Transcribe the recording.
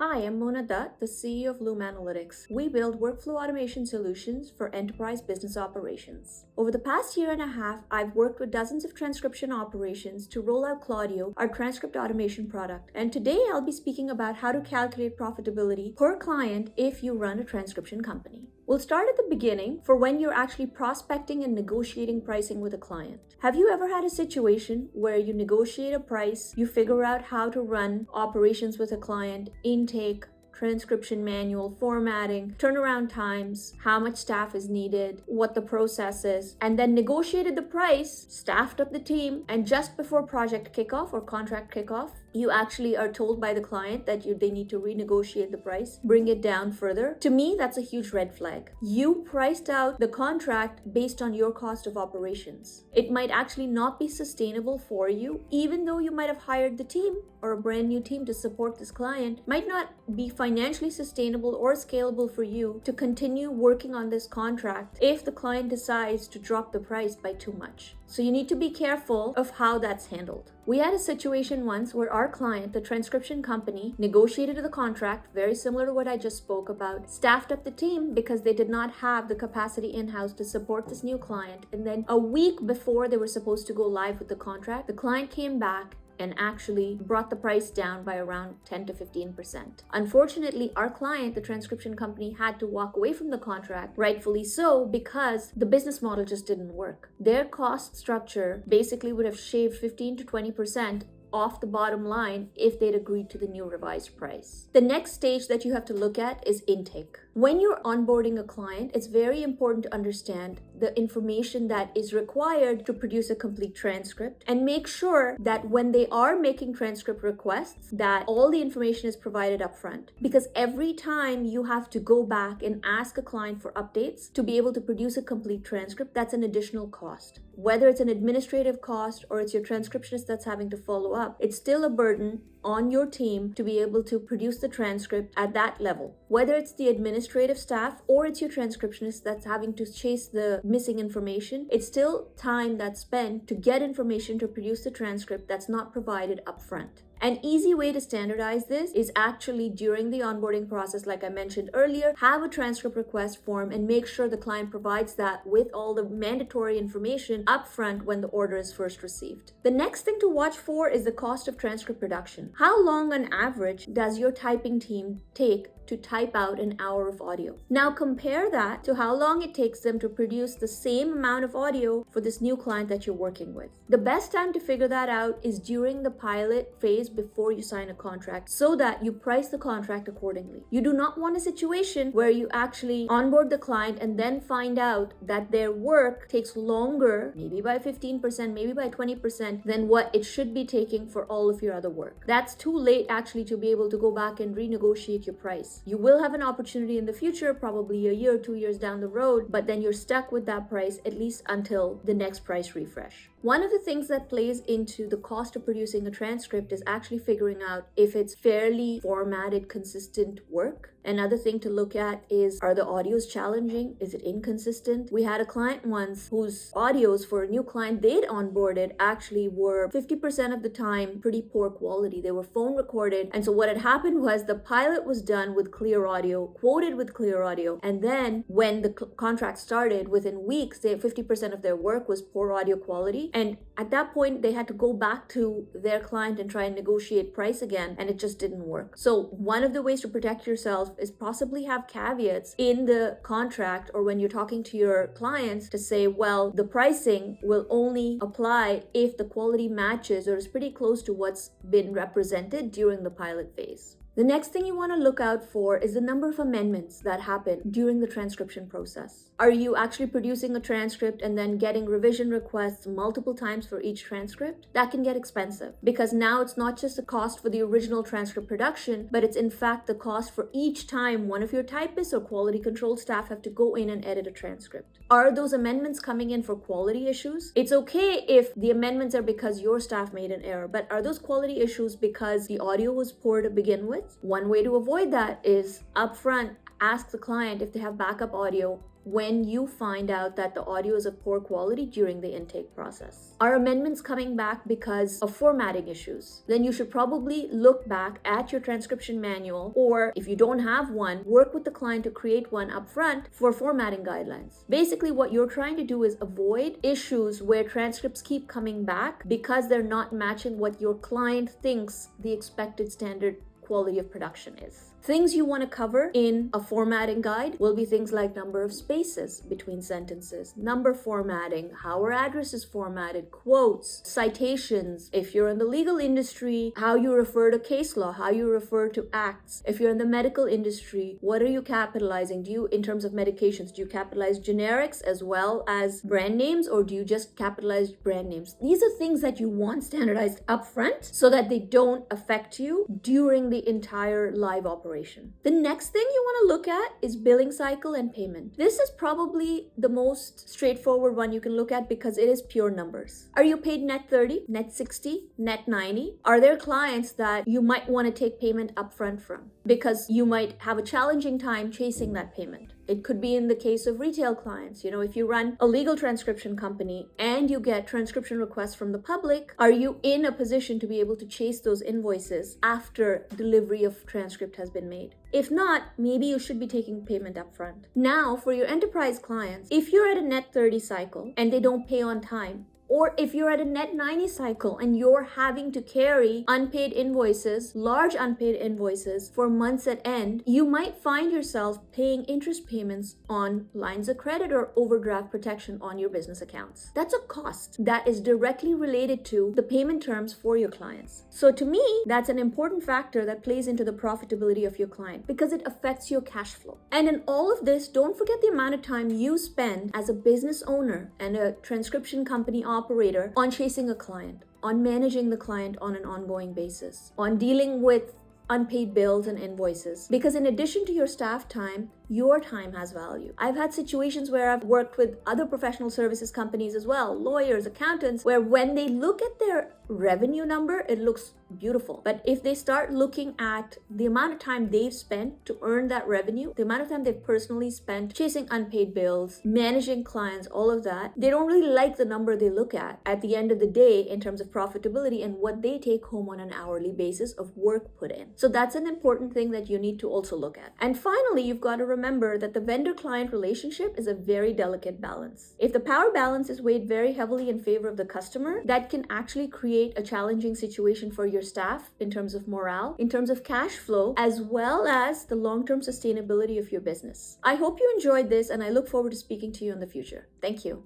Hi, I'm Mona Dutt, the CEO of Loom Analytics. We build workflow automation solutions for enterprise business operations. Over the past year and a half, I've worked with dozens of transcription operations to roll out Claudio, our transcript automation product. And today I'll be speaking about how to calculate profitability per client if you run a transcription company. We'll start at the beginning for when you're actually prospecting and negotiating pricing with a client. Have you ever had a situation where you negotiate a price, you figure out how to run operations with a client, intake, transcription manual, formatting, turnaround times, how much staff is needed, what the process is, and then negotiated the price, staffed up the team, and just before project kickoff or contract kickoff, you actually are told by the client that they need to renegotiate the price, bring it down further? To me, that's a huge red flag. You priced out the contract based on your cost of operations. It might actually not be sustainable for you, even though you might have hired the team or a brand new team to support this client, might not be financially sustainable or scalable for you to continue working on this contract if the client decides to drop the price by too much. So you need to be careful of how that's handled. We had a situation once where our client, the transcription company, negotiated the contract, very similar to what I just spoke about, staffed up the team because they did not have the capacity in-house to support this new client. And then a week before they were supposed to go live with the contract, the client came back and actually brought the price down by around 10 to 15%. Unfortunately, our client, the transcription company, had to walk away from the contract, rightfully so, because the business model just didn't work. Their cost structure basically would have shaved 15 to 20% off the bottom line if they'd agreed to the new revised price. The next stage that you have to look at is intake. When you're onboarding a client, it's very important to understand the information that is required to produce a complete transcript and make sure that when they are making transcript requests, that all the information is provided up front. Because every time you have to go back and ask a client for updates to be able to produce a complete transcript, that's an additional cost. Whether it's an administrative cost or it's your transcriptionist that's having to follow up, it's still a burden on your team to be able to produce the transcript at that level. Whether it's the administrative staff or it's your transcriptionist that's having to chase the missing information, it's still time that's spent to get information to produce the transcript that's not provided upfront. An easy way to standardize this is actually during the onboarding process, like I mentioned earlier, have a transcript request form and make sure the client provides that with all the mandatory information upfront when the order is first received. The next thing to watch for is the cost of transcript production. How long on average does your typing team take to type out an hour of audio? Now compare that to how long it takes them to produce the same amount of audio for this new client that you're working with. The best time to figure that out is during the pilot phase before you sign a contract, so that you price the contract accordingly. You do not want a situation where you actually onboard the client and then find out that their work takes longer, maybe by 15%, maybe by 20% than what it should be taking for all of your other work. That's too late actually to be able to go back and renegotiate your price. You will have an opportunity in the future, probably a year, 2 years down the road, but then you're stuck with that price at least until the next price refresh. One of the things that plays into the cost of producing a transcript is actually figuring out if it's fairly formatted, consistent work. Another thing to look at is, are the audios challenging? Is it inconsistent? We had a client once whose audios for a new client they'd onboarded actually were 50% of the time pretty poor quality. They were phone recorded. And so what had happened was the pilot was done with clear audio, quoted with clear audio. And then when the contract started, within weeks, 50% of their work was poor audio quality. And at that point, they had to go back to their client and try and negotiate price again, and it just didn't work. So one of the ways to protect yourself is possibly have caveats in the contract or when you're talking to your clients to say, well, the pricing will only apply if the quality matches or is pretty close to what's been represented during the pilot phase. The next thing you want to look out for is the number of amendments that happen during the transcription process. Are you actually producing a transcript and then getting revision requests multiple times for each transcript? That can get expensive because now it's not just the cost for the original transcript production, but it's in fact the cost for each time one of your typists or quality control staff have to go in and edit a transcript. Are those amendments coming in for quality issues? It's okay if the amendments are because your staff made an error, but are those quality issues because the audio was poor to begin with? One way to avoid that is upfront ask the client if they have backup audio when you find out that the audio is of poor quality during the intake process? Are amendments coming back because of formatting issues? Then you should probably look back at your transcription manual, or if you don't have one, work with the client to create one upfront for formatting guidelines. Basically, what you're trying to do is avoid issues where transcripts keep coming back because they're not matching what your client thinks the expected standard quality of production is. Things you want to cover in a formatting guide will be things like number of spaces between sentences, number formatting, how our address is formatted, quotes, citations. If you're in the legal industry, how you refer to case law, how you refer to acts. If you're in the medical industry, what are you capitalizing? In terms of medications, do you capitalize generics as well as brand names, or do you just capitalize brand names? These are things that you want standardized upfront so that they don't affect you during the entire live operation. The next thing you want to look at is billing cycle and payment. This is probably the most straightforward one you can look at because it is pure numbers. Are you paid net 30, net 60, net 90? Are there clients that you might want to take payment upfront from because you might have a challenging time chasing that payment? It could be in the case of retail clients. If you run a legal transcription company and you get transcription requests from the public, are you in a position to be able to chase those invoices after delivery of transcript has been made? If not, maybe you should be taking payment upfront. Now, for your enterprise clients, if you're at a net 30 cycle and they don't pay on time, or if you're at a net 90 cycle and you're having to carry unpaid invoices, large unpaid invoices for months at end, you might find yourself paying interest payments on lines of credit or overdraft protection on your business accounts. That's a cost that is directly related to the payment terms for your clients. So to me, that's an important factor that plays into the profitability of your client because it affects your cash flow. And in all of this, don't forget the amount of time you spend as a business owner and a transcription company operator on chasing a client, on managing the client on an ongoing basis, on dealing with unpaid bills and invoices. Because in addition to your staff time, your time has value. I've had situations where I've worked with other professional services companies as well, lawyers, accountants, where when they look at their revenue number, it looks beautiful. But if they start looking at the amount of time they've spent to earn that revenue, the amount of time they've personally spent chasing unpaid bills, managing clients, all of that, they don't really like the number they look at the end of the day in terms of profitability and what they take home on an hourly basis of work put in. So that's an important thing that you need to also look at. And finally, you've got to remember that the vendor-client relationship is a very delicate balance. If the power balance is weighed very heavily in favor of the customer, that can actually create a challenging situation for your staff in terms of morale, in terms of cash flow, as well as the long-term sustainability of your business. I hope you enjoyed this, and I look forward to speaking to you in the future. Thank you.